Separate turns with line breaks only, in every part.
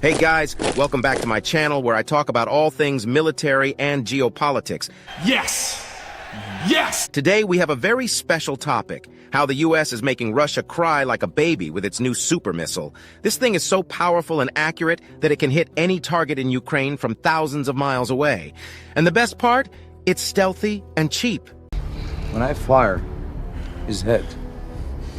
Hey guys, welcome back to my channel where I talk about all things military and geopolitics.
Yes! Yes!
Today we have a very special topic, how the US is making Russia cry like a baby with its new super missile. This thing is so powerful and accurate that it can hit any target in Ukraine from thousands of miles away. And the best part? It's stealthy and cheap.
When I fire, his head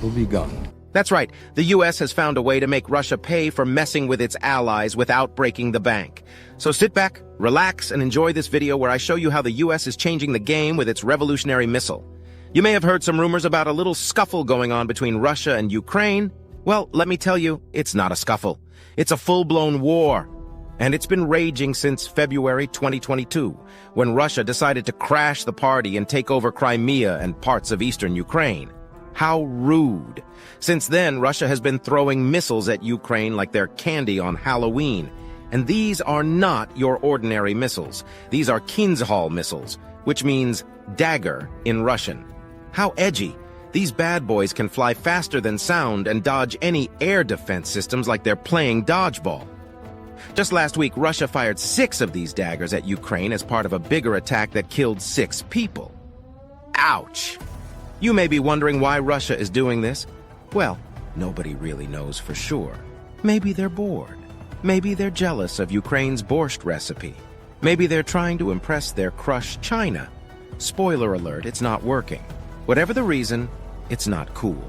will be gone.
That's right, the US has found a way to make Russia pay for messing with its allies without breaking the bank. So sit back, relax, and enjoy this video where I show you how the US is changing the game with its revolutionary missile. You may have heard some rumors about a little scuffle going on between Russia and Ukraine. Well, let me tell you, it's not a scuffle. It's a full-blown war. And it's been raging since February 2022, when Russia decided to crash the party and take over Crimea and parts of eastern Ukraine. How rude. Since then, Russia has been throwing missiles at Ukraine like they're candy on Halloween. And these are not your ordinary missiles. These are Kinzhal missiles, which means dagger in Russian. How edgy. These bad boys can fly faster than sound and dodge any air defense systems like they're playing dodgeball. Just last week, Russia fired 6 of these daggers at Ukraine as part of a bigger attack that killed 6 people. Ouch! You may be wondering why Russia is doing this. Well, nobody really knows for sure. Maybe they're bored. Maybe they're jealous of Ukraine's borscht recipe. Maybe they're trying to impress their crush China. Spoiler alert, it's not working. Whatever the reason, it's not cool.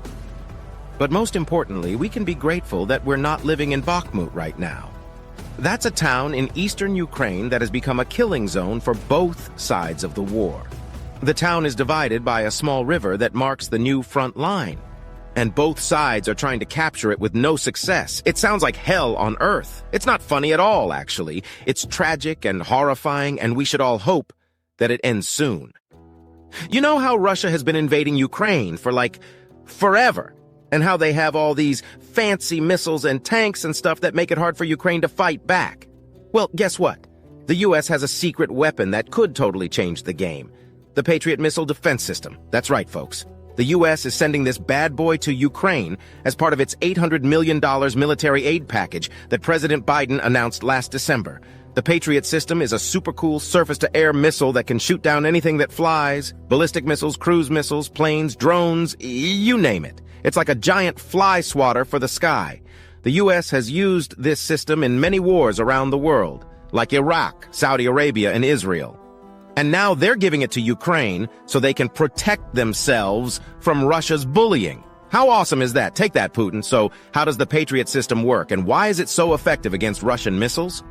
But most importantly, we can be grateful that we're not living in Bakhmut right now. That's a town in eastern Ukraine that has become a killing zone for both sides of the war. The town is divided by a small river that marks the new front line, and both sides are trying to capture it with no success. It sounds like hell on earth. It's not funny at all, actually. It's tragic and horrifying, and we should all hope that it ends soon. You know how Russia has been invading Ukraine for, forever, and how they have all these fancy missiles and tanks and stuff that make it hard for Ukraine to fight back? Well, guess what? The US has a secret weapon that could totally change the game. The Patriot Missile Defense System. That's right, folks. The U.S. is sending this bad boy to Ukraine as part of its $800 million military aid package that President Biden announced last December. The Patriot system is a super cool surface-to-air missile that can shoot down anything that flies: ballistic missiles, cruise missiles, planes, drones, you name it. It's like a giant fly swatter for the sky. The U.S. has used this system in many wars around the world, like Iraq, Saudi Arabia, and Israel. And now they're giving it to Ukraine so they can protect themselves from Russia's bullying. How awesome is that? Take that, Putin. So how does the Patriot system work, and why is it so effective against Russian missiles?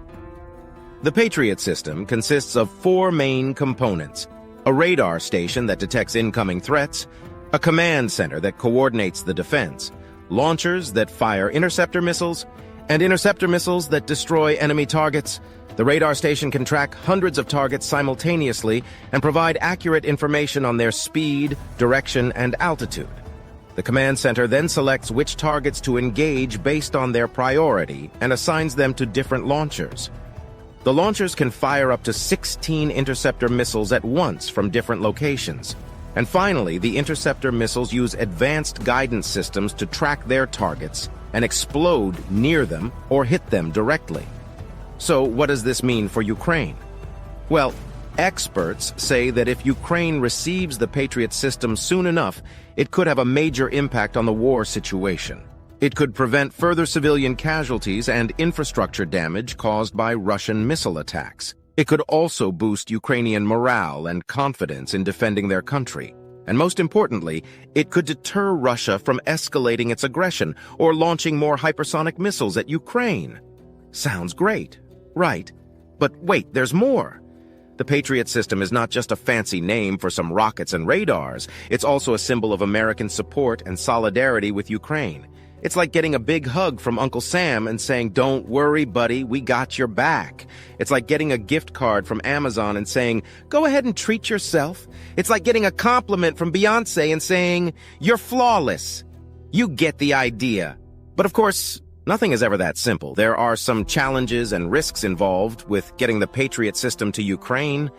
The Patriot system consists of 4 main components: a radar station that detects incoming threats, a command center that coordinates the defense, launchers that fire interceptor missiles, and interceptor missiles that destroy enemy targets. The radar station can track hundreds of targets simultaneously and provide accurate information on their speed, direction, and altitude. The command center then selects which targets to engage based on their priority and assigns them to different launchers. The launchers can fire up to 16 interceptor missiles at once from different locations. And finally, the interceptor missiles use advanced guidance systems to track their targets and explode near them or hit them directly. So what does this mean for Ukraine? Well, experts say that if Ukraine receives the Patriot system soon enough, it could have a major impact on the war situation. It could prevent further civilian casualties and infrastructure damage caused by Russian missile attacks. It could also boost Ukrainian morale and confidence in defending their country. And most importantly, it could deter Russia from escalating its aggression or launching more hypersonic missiles at Ukraine. Sounds great, right? But wait, there's more. The Patriot system is not just a fancy name for some rockets and radars. It's also a symbol of American support and solidarity with Ukraine. It's like getting a big hug from Uncle Sam and saying, "Don't worry, buddy, we got your back." It's like getting a gift card from Amazon and saying, "Go ahead and treat yourself." It's like getting a compliment from Beyonce and saying, "You're flawless." You get the idea. But of course, nothing is ever that simple. There are some challenges and risks involved with getting the Patriot system to Ukraine.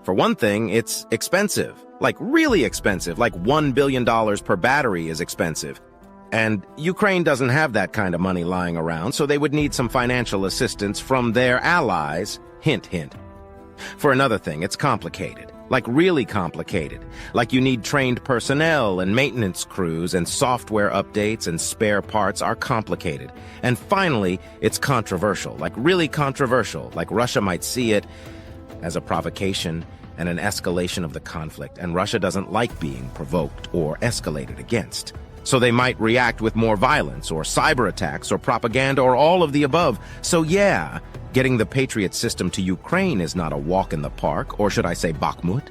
For one thing, it's expensive. Like really expensive. Like $1 billion per battery is expensive. And Ukraine doesn't have that kind of money lying around, so they would need some financial assistance from their allies. Hint, hint. For another thing, it's complicated. Like really complicated. Like you need trained personnel and maintenance crews, and software updates and spare parts are complicated. And finally, it's controversial. Like really controversial. Like Russia might see it as a provocation and an escalation of the conflict, and Russia doesn't like being provoked or escalated against. So they might react with more violence or cyber attacks or propaganda or all of the above. So yeah, getting the Patriot system to Ukraine is not a walk in the park, or should I say Bakhmut?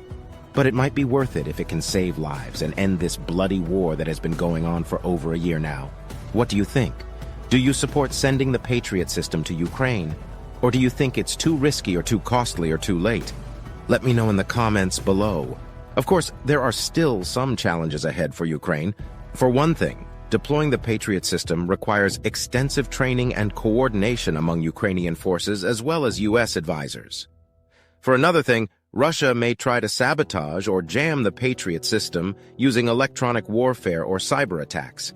But it might be worth it if it can save lives and end this bloody war that has been going on for over a year now. What do you think? Do you support sending the Patriot system to Ukraine? Or do you think it's too risky or too costly or too late? Let me know in the comments below. Of course, there are still some challenges ahead for Ukraine. For one thing, deploying the Patriot system requires extensive training and coordination among Ukrainian forces as well as U.S. advisors. For another thing, Russia may try to sabotage or jam the Patriot system using electronic warfare or cyber attacks.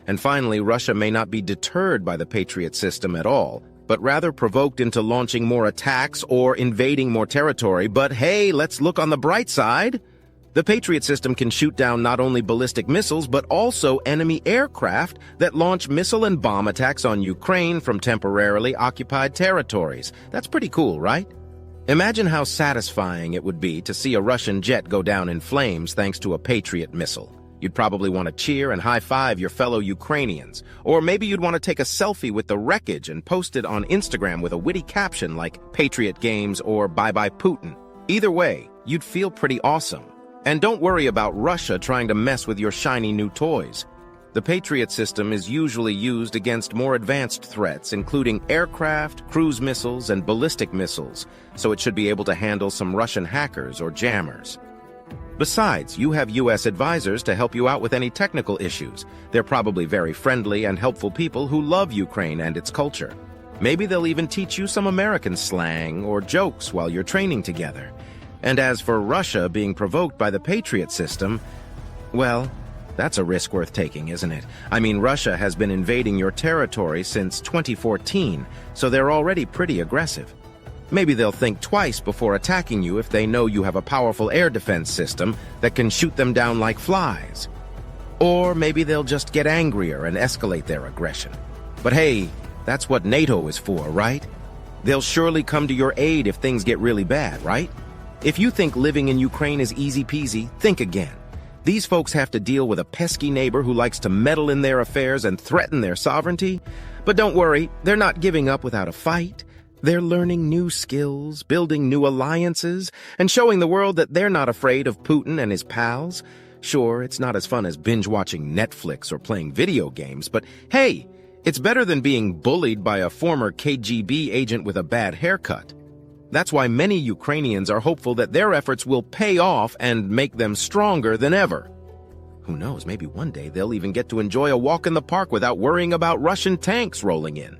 And finally, Russia may not be deterred by the Patriot system at all, but rather provoked into launching more attacks or invading more territory. But hey, let's look on the bright side. The Patriot system can shoot down not only ballistic missiles, but also enemy aircraft that launch missile and bomb attacks on Ukraine from temporarily occupied territories. That's pretty cool, right? Imagine how satisfying it would be to see a Russian jet go down in flames thanks to a Patriot missile. You'd probably want to cheer and high-five your fellow Ukrainians. Or maybe you'd want to take a selfie with the wreckage and post it on Instagram with a witty caption like Patriot Games or Bye Bye Putin. Either way, you'd feel pretty awesome. And don't worry about Russia trying to mess with your shiny new toys. The Patriot system is usually used against more advanced threats, including aircraft, cruise missiles, and ballistic missiles, so it should be able to handle some Russian hackers or jammers. Besides, you have U.S. advisors to help you out with any technical issues. They're probably very friendly and helpful people who love Ukraine and its culture. Maybe they'll even teach you some American slang or jokes while you're training together. And as for Russia being provoked by the Patriot system, well, that's a risk worth taking, isn't it? I mean, Russia has been invading your territory since 2014, so they're already pretty aggressive. Maybe they'll think twice before attacking you if they know you have a powerful air defense system that can shoot them down like flies. Or maybe they'll just get angrier and escalate their aggression. But hey, that's what NATO is for, right? They'll surely come to your aid if things get really bad, right? If you think living in Ukraine is easy peasy, think again. These folks have to deal with a pesky neighbor who likes to meddle in their affairs and threaten their sovereignty. But don't worry, they're not giving up without a fight. They're learning new skills, building new alliances, and showing the world that they're not afraid of Putin and his pals. Sure, it's not as fun as binge-watching Netflix or playing video games, but hey, it's better than being bullied by a former KGB agent with a bad haircut. That's why many Ukrainians are hopeful that their efforts will pay off and make them stronger than ever. Who knows, maybe one day they'll even get to enjoy a walk in the park without worrying about Russian tanks rolling in.